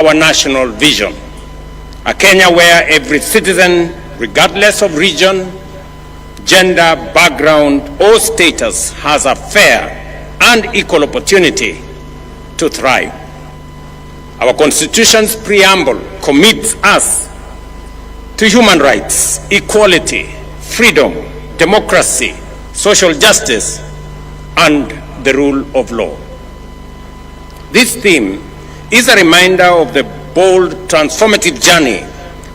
our national vision. A Kenya where every citizen, regardless of region, gender, background, or status, has a fair and equal opportunity to thrive. Our Constitution's preamble commits us to human rights, equality, freedom, democracy, social justice, and the rule of law. This theme is a reminder of the bold, transformative journey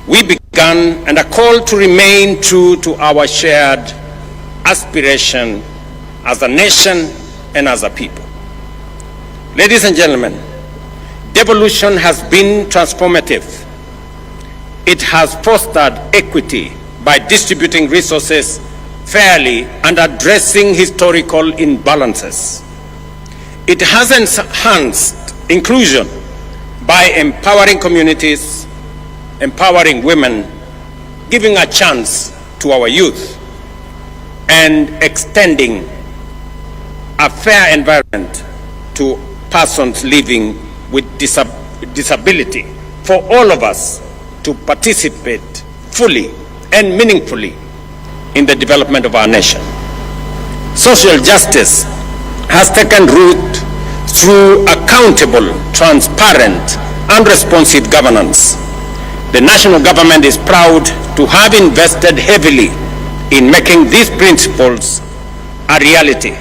we began and a call to remain true to our shared aspiration as a nation and as a people. Ladies and gentlemen, devolution has been transformative. It has fostered equity by distributing resources fairly and addressing historical imbalances. It has enhanced inclusion by empowering communities, empowering women, giving a chance to our youth, and extending a fair environment to persons living with disability for all of us to participate fully and meaningfully in the development of our nation. Social justice has taken root through accountable, transparent, and responsive governance. The national government is proud to have invested heavily in making these principles a reality.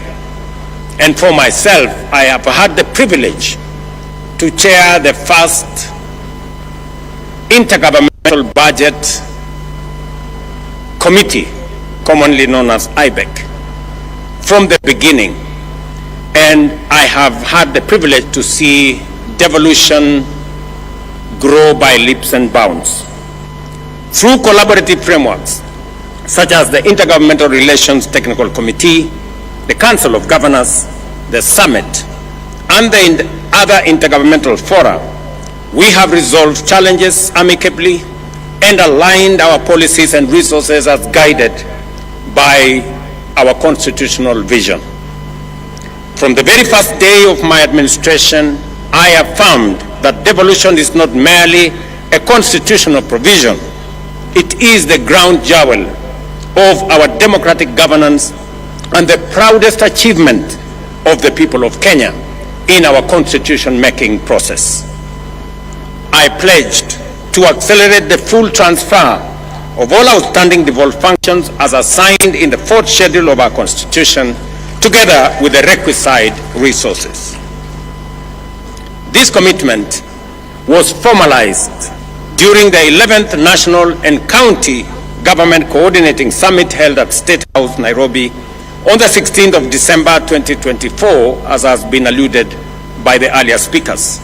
And for myself, I have had the privilege to chair the first intergovernmental budget committee, commonly known as IBEC, from the beginning. And I have had the privilege to see devolution grow by leaps and bounds. Through collaborative frameworks, such as the Intergovernmental Relations Technical Committee, the Council of Governors, the Summit, and the other intergovernmental fora, we have resolved challenges amicably and aligned our policies and resources as guided by our constitutional vision. From the very first day of my administration, I affirmed that devolution is not merely a constitutional provision. It is the ground jewel of our democratic governance and the proudest achievement of the people of Kenya in our constitution-making process. I pledged to accelerate the full transfer of all outstanding devolved functions as assigned in the 4th schedule of our Constitution, together with the requisite resources. This commitment was formalized during the 11th National and County Government Coordinating Summit held at State House, Nairobi, on the 16th of December 2024, as has been alluded by the earlier speakers.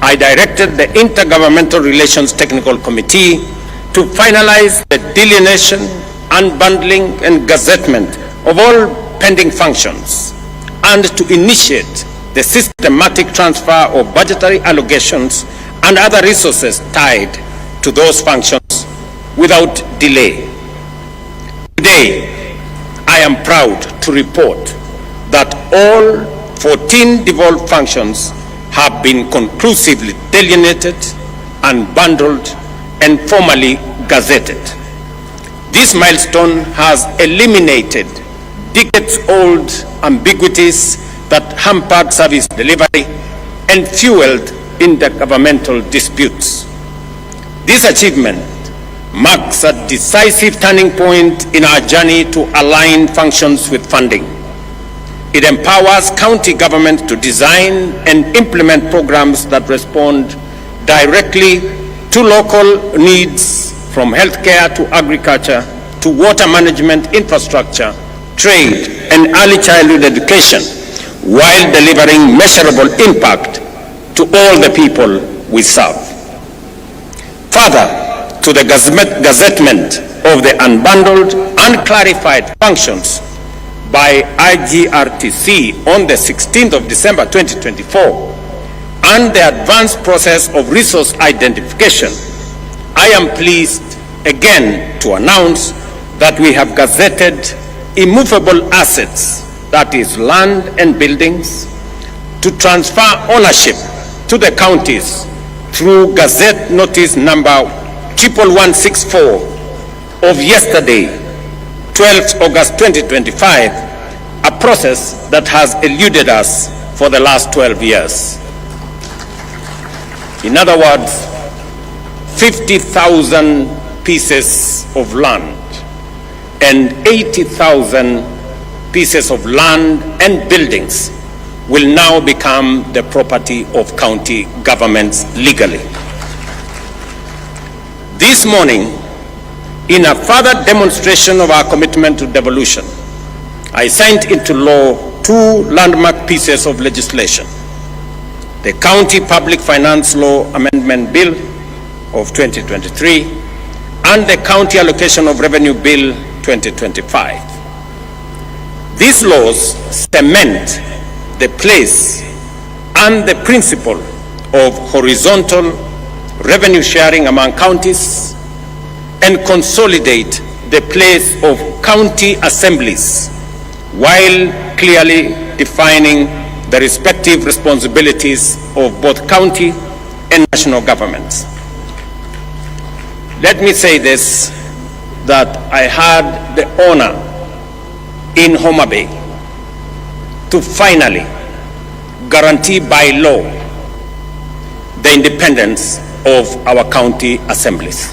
I directed the Intergovernmental Relations Technical Committee to finalize the delineation, unbundling, and gazettement of all pending functions and to initiate the systematic transfer of budgetary allocations and other resources tied to those functions without delay. Today, I am proud to report that all 14 devolved functions have been conclusively delineated and bundled and formally gazetted. This milestone has eliminated decades-old ambiguities that hampered service delivery and fueled intergovernmental disputes. This achievement marks a decisive turning point in our journey to align functions with funding. It empowers county governments to design and implement programs that respond directly to local needs, from healthcare to agriculture to water management, infrastructure, trade, and early childhood education, while delivering measurable impact to all the people we serve. Further, to the gazettement of the unbundled and clarified functions by IGRTC on the 16th of December 2024 and the advanced process of resource identification, I am pleased again to announce that we have gazetted immovable assets, that is land and buildings, to transfer ownership to the counties through Gazette Notice number 11164 of yesterday, 12th August 2025, a process that has eluded us for the last 12 years. In other words, 50,000 pieces of land and 80,000 pieces of land and buildings will now become the property of county governments legally. This morning, in a further demonstration of our commitment to devolution, I signed into law two landmark pieces of legislation: the County Public Finance Law Amendment Bill of 2023 and the County Allocation of Revenue Bill 2025. These laws cement the place and the principle of horizontal revenue sharing among counties and consolidate the place of county assemblies while clearly defining the respective responsibilities of both county and national governments. Let me say this, that I had the honor in Homabay to finally guarantee by law the independence of our county assemblies.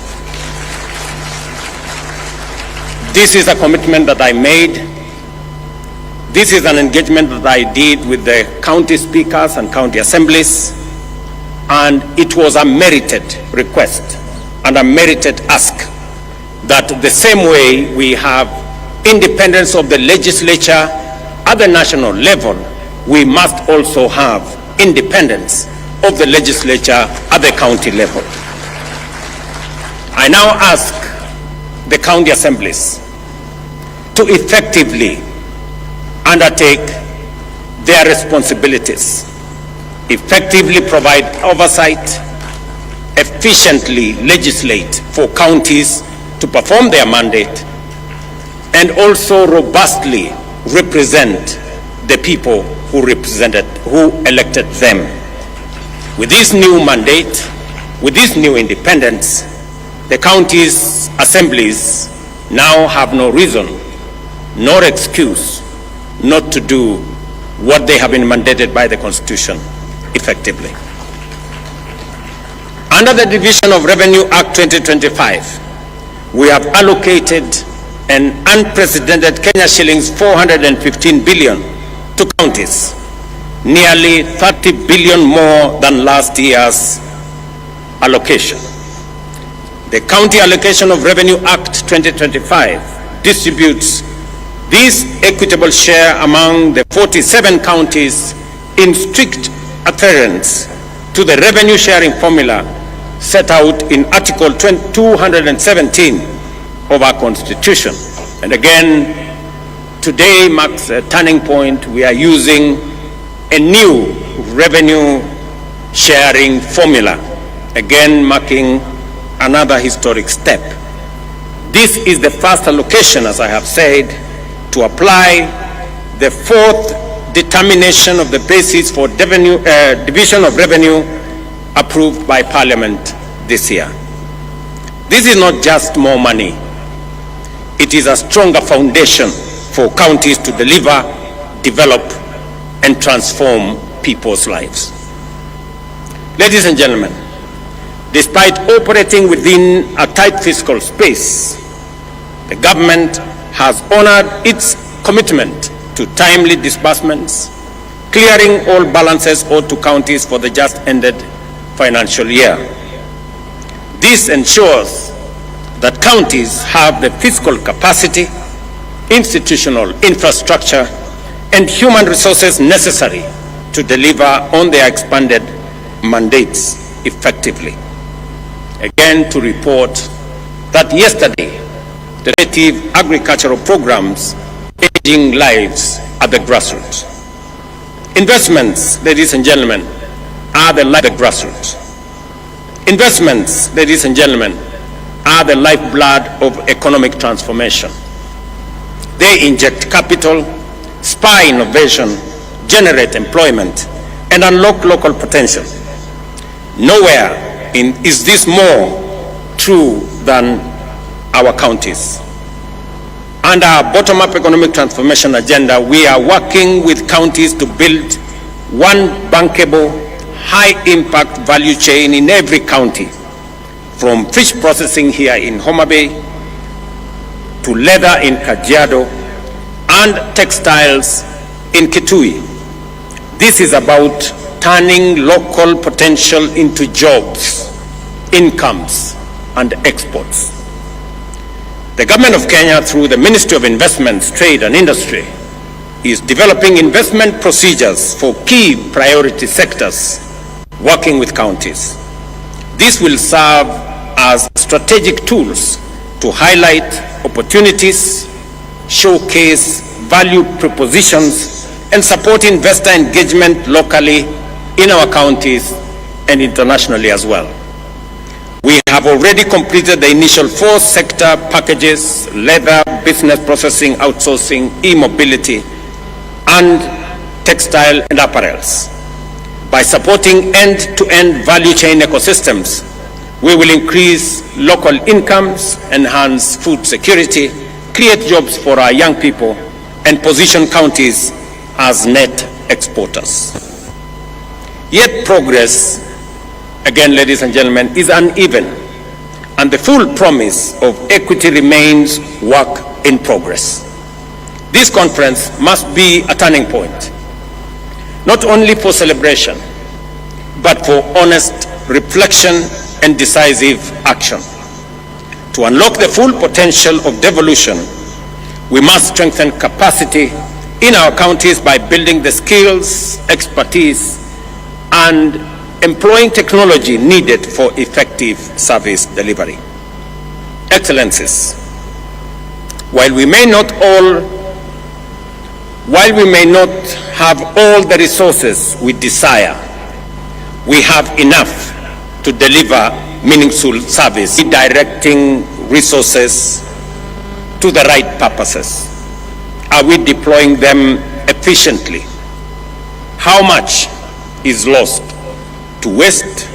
This is a commitment that I made. This is an engagement that I did with the county speakers and county assemblies, and it was a merited request and a merited ask that the same way we have independence of the legislature at the national level, we must also have independence of the legislature at the county level. I now ask the county assemblies to effectively undertake their responsibilities, effectively provide oversight, efficiently legislate for counties to perform their mandate, and also robustly represent the people who elected them. With this new mandate, with this new independence, the county's assemblies now have no reason nor excuse not to do what they have been mandated by the Constitution effectively. Under the Division of Revenue Act 2025, we have allocated an unprecedented Kenya shillings 415 billion to counties, nearly 30 billion more than last year's allocation. The County Allocation of Revenue Act 2025 distributes this equitable share among the 47 counties in strict adherence to the revenue sharing formula set out in Article 217 of our Constitution. And again, today marks a turning point. We are using a new revenue sharing formula, again marking another historic step. This is the first allocation, as I have said, to apply the fourth determination of the basis for division of revenue approved by Parliament this year. This is not just more money. It is a stronger foundation for counties to deliver, develop, and transform people's lives. Ladies and gentlemen, despite operating within a tight fiscal space, the government has honored its commitment to timely disbursements, clearing all balances owed to counties for the just ended financial year. This ensures that counties have the fiscal capacity, institutional infrastructure, and human resources necessary to deliver on their expanded mandates effectively. Again, to report that yesterday, the native agricultural programs changing lives at the grassroots. Investments, ladies and gentlemen, are the life of the grassroots. Investments, ladies and gentlemen, are the lifeblood of economic transformation. They inject capital, spur innovation, generate employment, and unlock local potential. Nowhere is this more true than our counties? Under our bottom-up economic transformation agenda, we are working with counties to build one bankable, high-impact value chain in every county, from fish processing here in Homabay to leather in Kajiado and textiles in Kitui. This is about turning local potential into jobs, incomes, and exports. The government of Kenya, through the Ministry of Investments, Trade and Industry, is developing investment procedures for key priority sectors, working with counties. This will serve as strategic tools to highlight opportunities, showcase value propositions, and support investor engagement locally in our counties and internationally as well. We have already completed the initial 4 sector packages: leather, business processing, outsourcing, e-mobility, and textile and apparels. By supporting end-to-end value chain ecosystems, we will increase local incomes, enhance food security, create jobs for our young people, and position counties as net exporters. Yet progress, again, ladies and gentlemen, is uneven, and the full promise of equity remains work in progress. This conference must be a turning point, not only for celebration, but for honest reflection and decisive action. To unlock the full potential of devolution, we must strengthen capacity in our counties by building the skills, expertise, and employing technology needed for effective service delivery. Excellencies, while we may not have all the resources we desire, we have enough to deliver meaningful service, redirecting resources to the right purposes. Are we deploying them efficiently? How much is lost to waste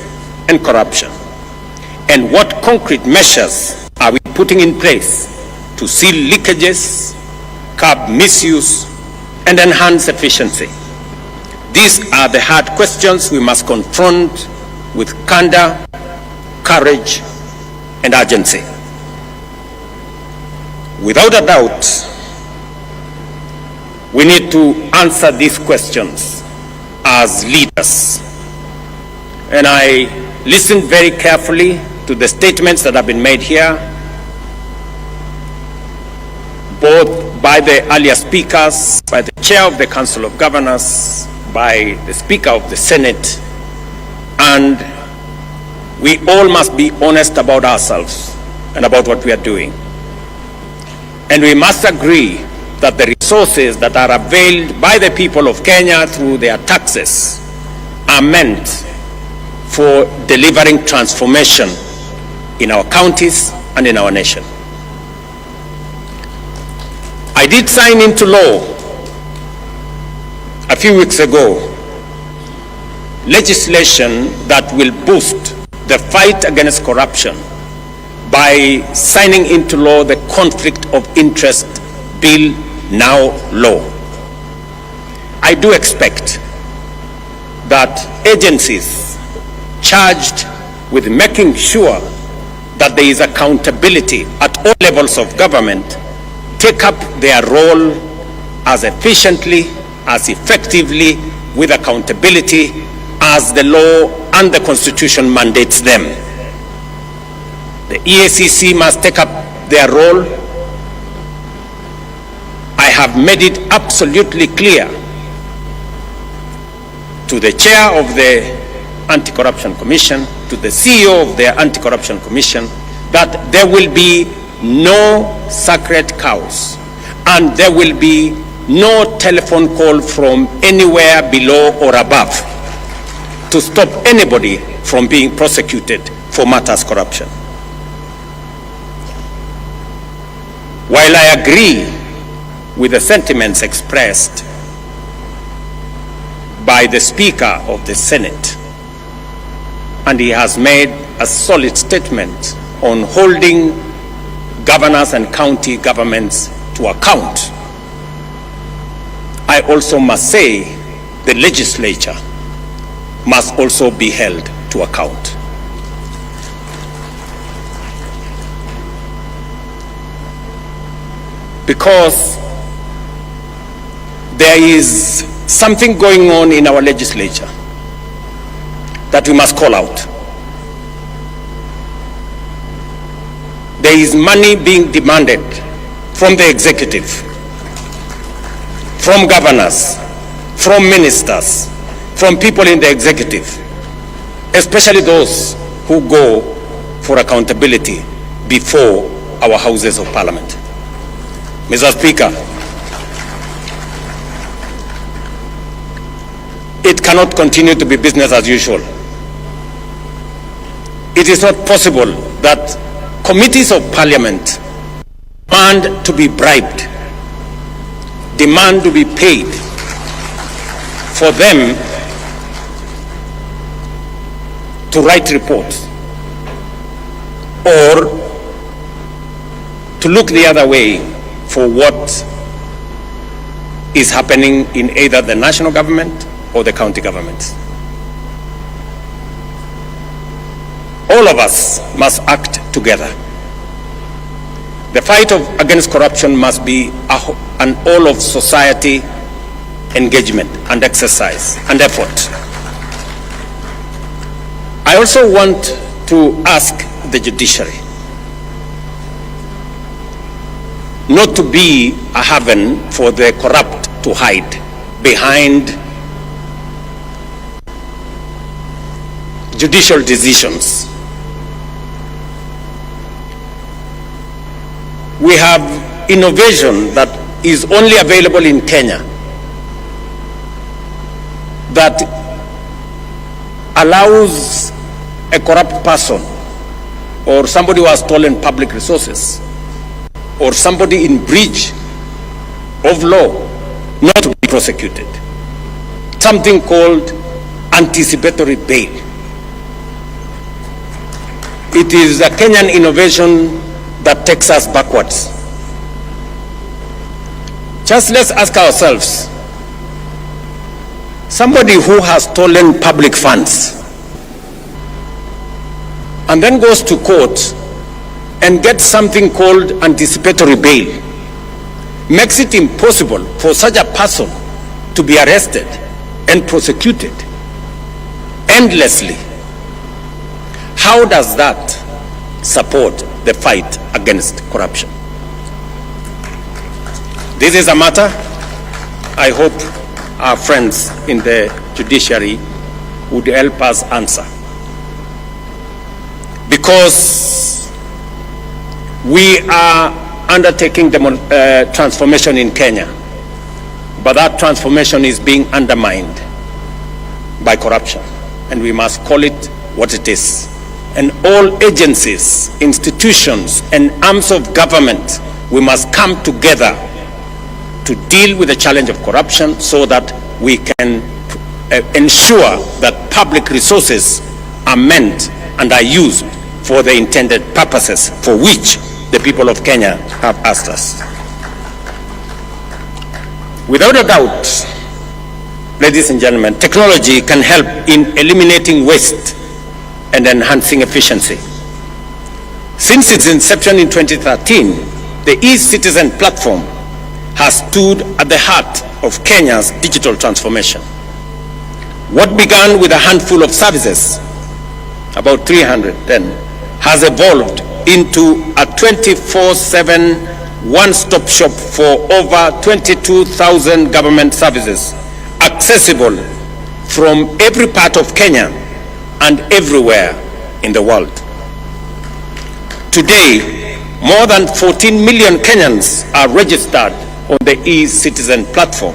and corruption? And what concrete measures are we putting in place to seal leakages, curb misuse, and enhance efficiency? These are the hard questions we must confront with candor, courage, and urgency. Without a doubt, we need to answer these questions as leaders. And I listened very carefully to the statements that have been made here, both by the earlier speakers, by the chair of the Council of Governors, by the Speaker of the Senate, and we all must be honest about ourselves and about what we are doing. And we must agree that the resources that are availed by the people of Kenya through their taxes are meant for delivering transformation in our counties and in our nation. I did sign into law a few weeks ago legislation that will boost the fight against corruption by signing into law the Conflict of Interest Bill, now law. I do expect that agencies charged with making sure that there is accountability at all levels of government take up their role as efficiently, as effectively, with accountability as the law and the Constitution mandates them. The EACC must take up their role. I have made it absolutely clear to the chair of the Anti-Corruption Commission, to the CEO of the Anti-Corruption Commission, that there will be no sacred cows and there will be no telephone call from anywhere below or above to stop anybody from being prosecuted for matters corruption. While I agree with the sentiments expressed by the Speaker of the Senate, and he has made a solid statement on holding governors and county governments to account, I also must say the legislature must also be held to account. Because there is something going on in our legislature that we must call out. There is money being demanded from the executive, from governors, from ministers, from people in the executive, especially those who go for accountability before our houses of parliament. Mr. Speaker, it cannot continue to be business as usual. It is not possible that committees of parliament demand to be bribed, demand to be paid for them to write reports or to look the other way for what is happening in either the national government or the county government. All of us must act together. The fight against corruption must be an all of society engagement and exercise and effort. I also want to ask the judiciary not to be a haven for the corrupt to hide behind judicial decisions. We have innovation that is only available in Kenya that allows a corrupt person or somebody who has stolen public resources or somebody in breach of law not to be prosecuted. Something called anticipatory bail. It is a Kenyan innovation that takes us backwards. Just let's ask ourselves, somebody who has stolen public funds and then goes to court and gets something called anticipatory bail, makes it impossible for such a person to be arrested and prosecuted endlessly. How does that support the fight against corruption? This is a matter I hope our friends in the judiciary would help us answer. Because we are undertaking transformation in Kenya, but that transformation is being undermined by corruption, and we must call it what it is. And all agencies, institutions, and arms of government, we must come together to deal with the challenge of corruption so that we can ensure that public resources are meant and are used for the intended purposes for which the people of Kenya have asked us. Without a doubt, ladies and gentlemen, technology can help in eliminating waste and enhancing efficiency. Since its inception in 2013, the e-Citizen platform has stood at the heart of Kenya's digital transformation. What began with a handful of services, about 300 then, has evolved into a 24/7 one-stop shop for over 22,000 government services, accessible from every part of Kenya and everywhere in the world. Today, more than 14 million Kenyans are registered on the e-Citizen platform,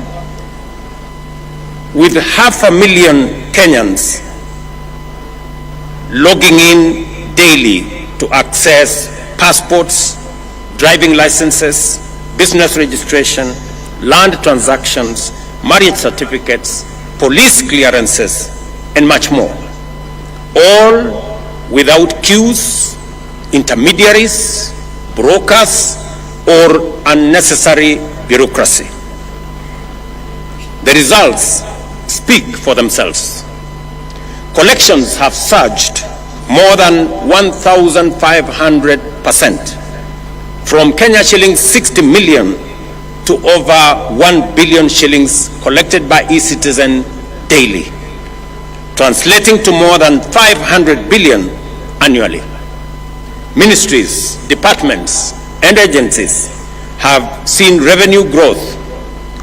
with 500,000 Kenyans logging in daily to access passports, driving licenses, business registration, land transactions, marriage certificates, police clearances, and much more, all without queues, intermediaries, brokers, or unnecessary bureaucracy. The results speak for themselves. Collections have surged more than 1,500%, from Kenya shillings 60 million to over 1 billion shillings collected by eCitizen daily, translating to more than 500 billion annually. Ministries, departments, and agencies have seen revenue growth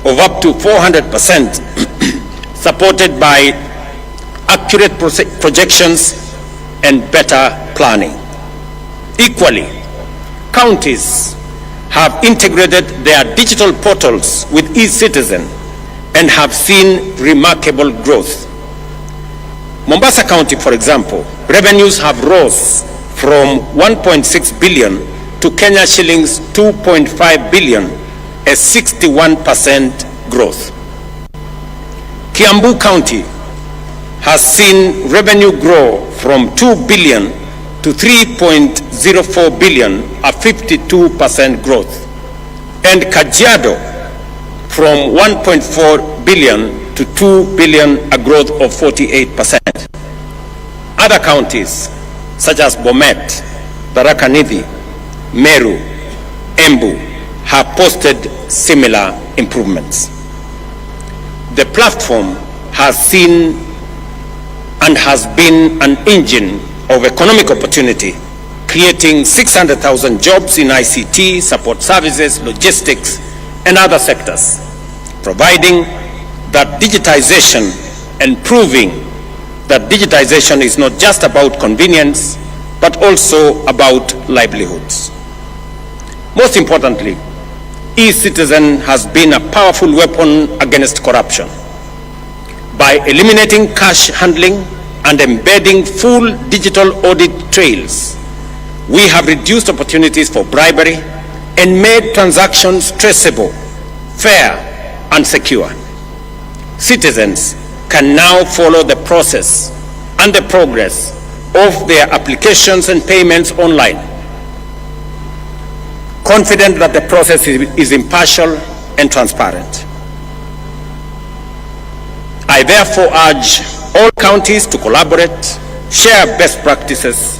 of up to 400%, supported by accurate projections and better planning. Equally, counties have integrated their digital portals with eCitizen and have seen remarkable growth. Mombasa County, for example, revenues have rose from 1.6 billion to Kenya shillings 2.5 billion, a 61% growth. Kiambu County has seen revenue grow from 2 billion to 3.04 billion, a 52% growth. And Kajiado from 1.4 billion to 2 billion, a growth of 48%. Other counties such as Bomet, Tharaka Nithi, Meru, Embu have posted similar improvements. The platform has seen and has been an engine of economic opportunity, creating 600,000 jobs in ICT, support services, logistics, and other sectors, providing that digitization and proving that digitization is not just about convenience, but also about livelihoods. Most importantly, eCitizen has been a powerful weapon against corruption. By eliminating cash handling and embedding full digital audit trails, we have reduced opportunities for bribery and made transactions traceable, fair, and secure. Citizens can now follow the process and the progress of their applications and payments online, confident that the process is impartial and transparent. I therefore urge all counties to collaborate, share best practices,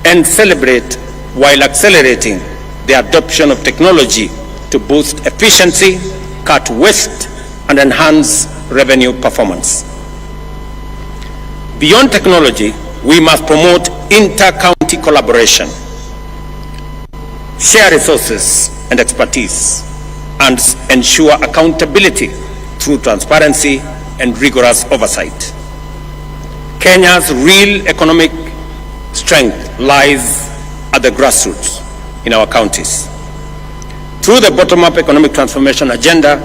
and celebrate while accelerating the adoption of technology to boost efficiency, cut waste, and enhance revenue performance. Beyond technology, we must promote inter-county collaboration, share resources and expertise, and ensure accountability through transparency and rigorous oversight. Kenya's real economic strength lies at the grassroots in our counties. Through the bottom-up economic transformation agenda,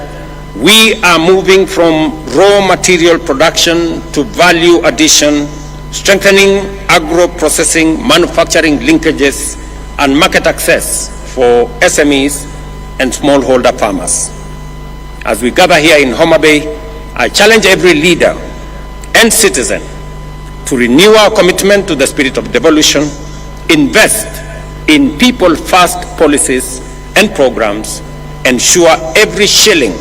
we are moving from raw material production to value addition, strengthening agro-processing, manufacturing linkages, and market access for SMEs and smallholder farmers. As we gather here in Homabay, I challenge every leader and citizen to renew our commitment to the spirit of devolution, invest in people-first policies and programs, ensure every shilling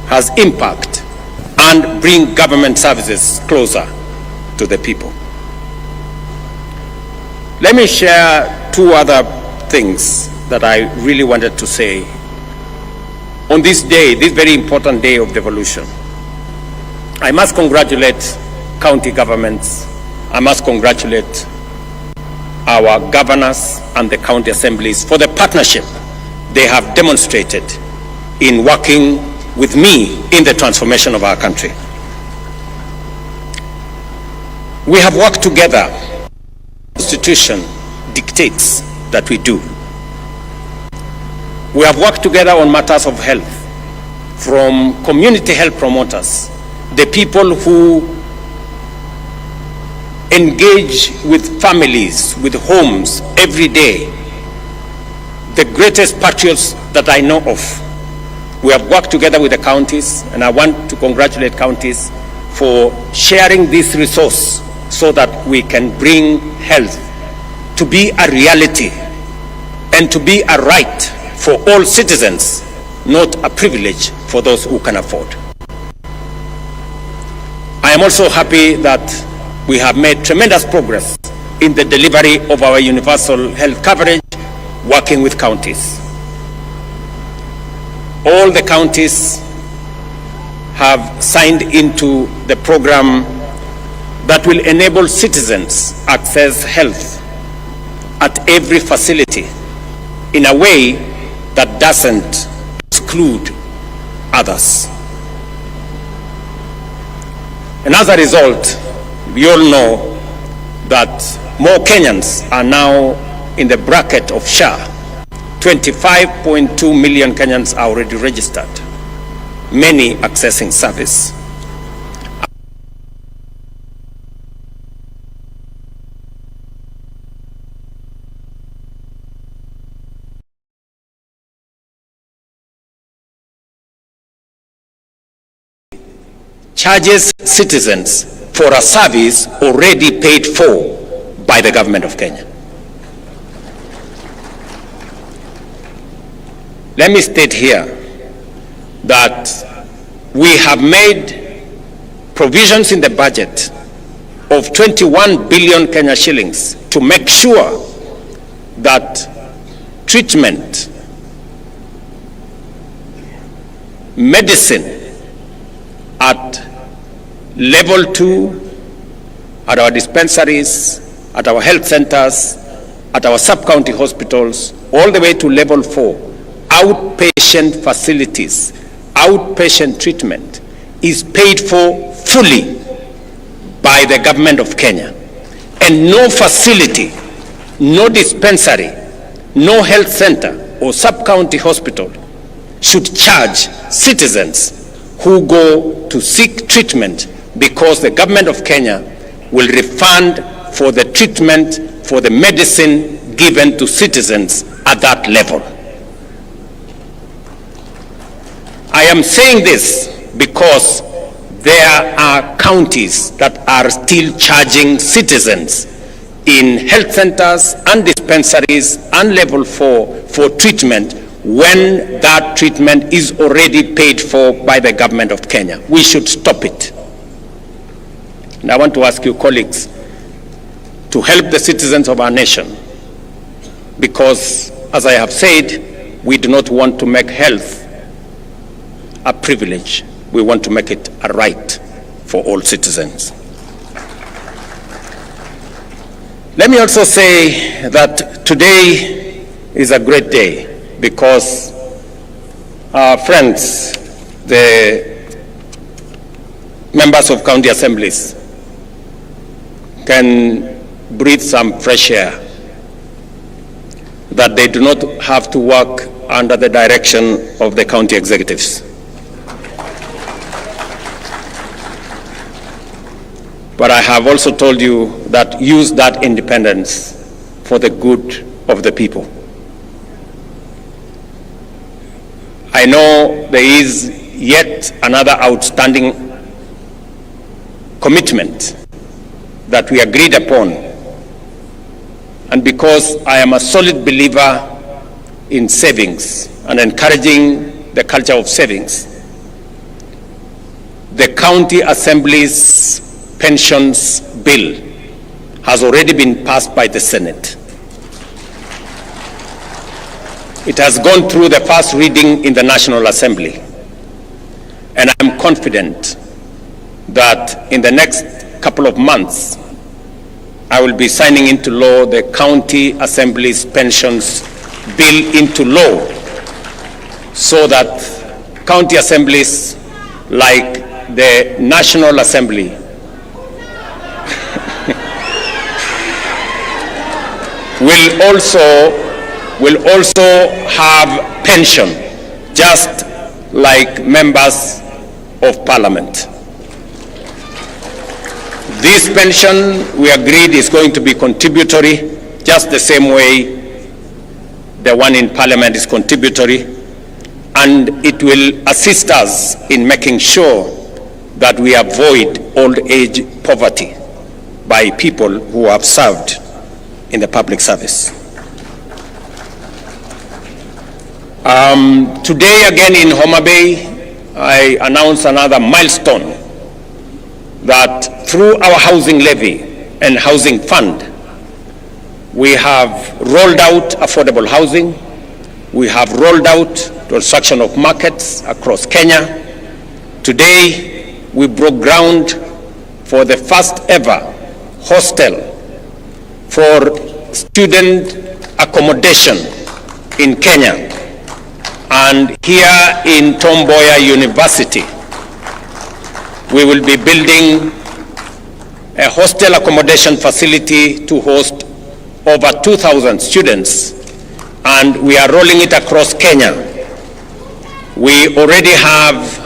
has impact, and bring government services closer to the people. Let me share two other things that I really wanted to say on this day, this very important day of devolution. I must congratulate county governments. I must congratulate our governors and the county assemblies for the partnership they have demonstrated in working with me in the transformation of our country. We have worked together. The Constitution dictates that we do. We have worked together on matters of health, from community health promoters, the people who engage with families, with homes every day, the greatest patriots that I know of. We have worked together with the counties, and I want to congratulate counties for sharing this resource so that we can bring health to be a reality and to be a right for all citizens, not a privilege for those who can afford. I am also happy that we have made tremendous progress in the delivery of our universal health coverage, working with counties. All the counties have signed into the program that will enable citizens access health at every facility in a way that doesn't exclude others. And as a result, we all know that more Kenyans are now in the bracket of SHA. 25.2 million Kenyans are already registered, many accessing service. Charges citizens for a service already paid for by the government of Kenya. Let me state here that we have made provisions in the budget of 21 billion Kenya shillings to make sure that treatment, medicine at level 2, at our dispensaries, at our health centers, at our sub-county hospitals, all the way to level 4, outpatient facilities, outpatient treatment is paid for fully by the government of Kenya. And no facility, no dispensary, no health center or sub-county hospital should charge citizens who go to seek treatment, because the government of Kenya will refund for the treatment, for the medicine given to citizens at that level. I am saying this because there are counties that are still charging citizens in health centers and dispensaries and level 4 for treatment when that treatment is already paid for by the government of Kenya. We should stop it. And I want to ask you, colleagues, to help the citizens of our nation, because, as I have said, we do not want to make health a privilege. We want to make it a right for all citizens. Let me also say that today is a great day because our friends, the members of county assemblies, can breathe some fresh air, that they do not have to work under the direction of the county executives. But I have also told you that use that independence for the good of the people. I know there is yet another outstanding commitment that we agreed upon. And because I am a solid believer in savings and encouraging the culture of savings, the county assembly's pensions bill has already been passed by the Senate. It has gone through the first reading in the National Assembly. And I'm confident that in the next couple of months, I will be signing into law the County Assembly's pensions bill into law, so that county assemblies like the National Assembly will also have pension, just like members of parliament. This pension, we agreed, is going to be contributory, just the same way the one in parliament is contributory, and it will assist us in making sure that we avoid old age poverty by people who have served in the public service. Today again in Homabay, I announce another milestone that through our housing levy and housing fund, we have rolled out affordable housing. We have rolled out construction of markets across Kenya. Today, we broke ground for the first ever hostel for student accommodation in Kenya. And here in Tom Mboya University, we will be building a hostel accommodation facility to host over 2,000 students, and we are rolling it across Kenya. We already have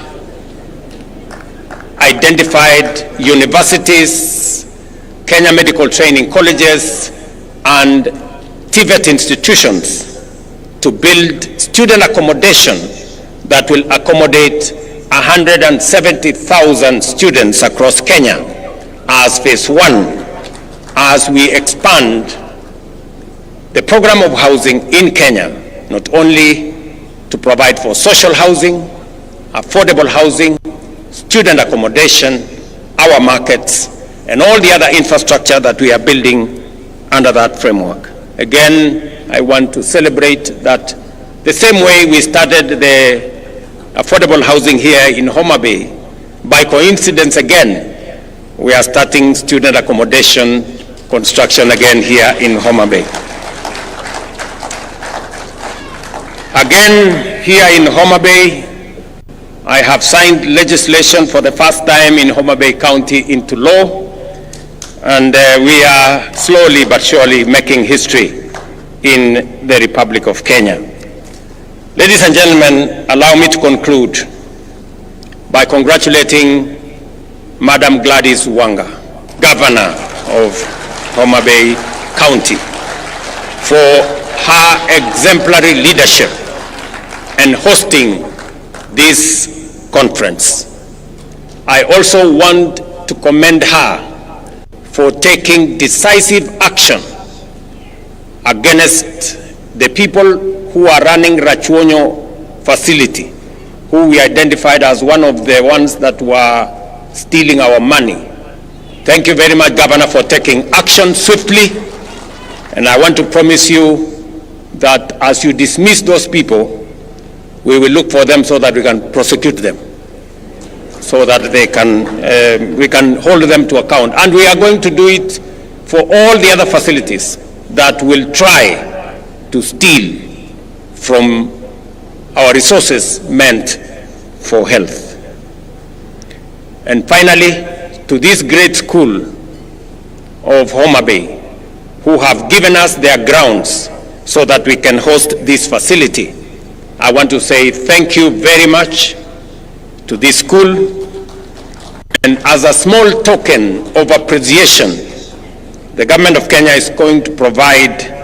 identified universities, Kenya medical training colleges, and TVET institutions to build student accommodation that will accommodate 170,000 students across Kenya as phase one, as we expand the program of housing in Kenya, not only to provide for social housing, affordable housing, student accommodation, our markets, and all the other infrastructure that we are building under that framework. Again, I want to celebrate that the same way we started the affordable housing here in Homabay, by coincidence again, we are starting student accommodation construction again here in Homabay. Again, here in Homabay, I have signed legislation for the first time in Homabay County into law, and we are slowly but surely making history in the Republic of Kenya. Ladies and gentlemen, allow me to conclude by congratulating Madam Gladys Wanga, Governor of Homabay County, for her exemplary leadership and hosting this conference. I also want to commend her for taking decisive action against the people who are running Rachuonyo facility, who we identified as one of the ones that were stealing our money. Thank you very much, Governor, for taking action swiftly. And I want to promise you that as you dismiss those people, we will look for them so that we can prosecute them, so that they can, we can hold them to account. And we are going to do it for all the other facilities that will try to steal from our resources meant for health. And finally, to this great school of Homabay, who have given us their grounds so that we can host this facility, I want to say thank you very much to this school. And as a small token of appreciation, the government of Kenya is going to provide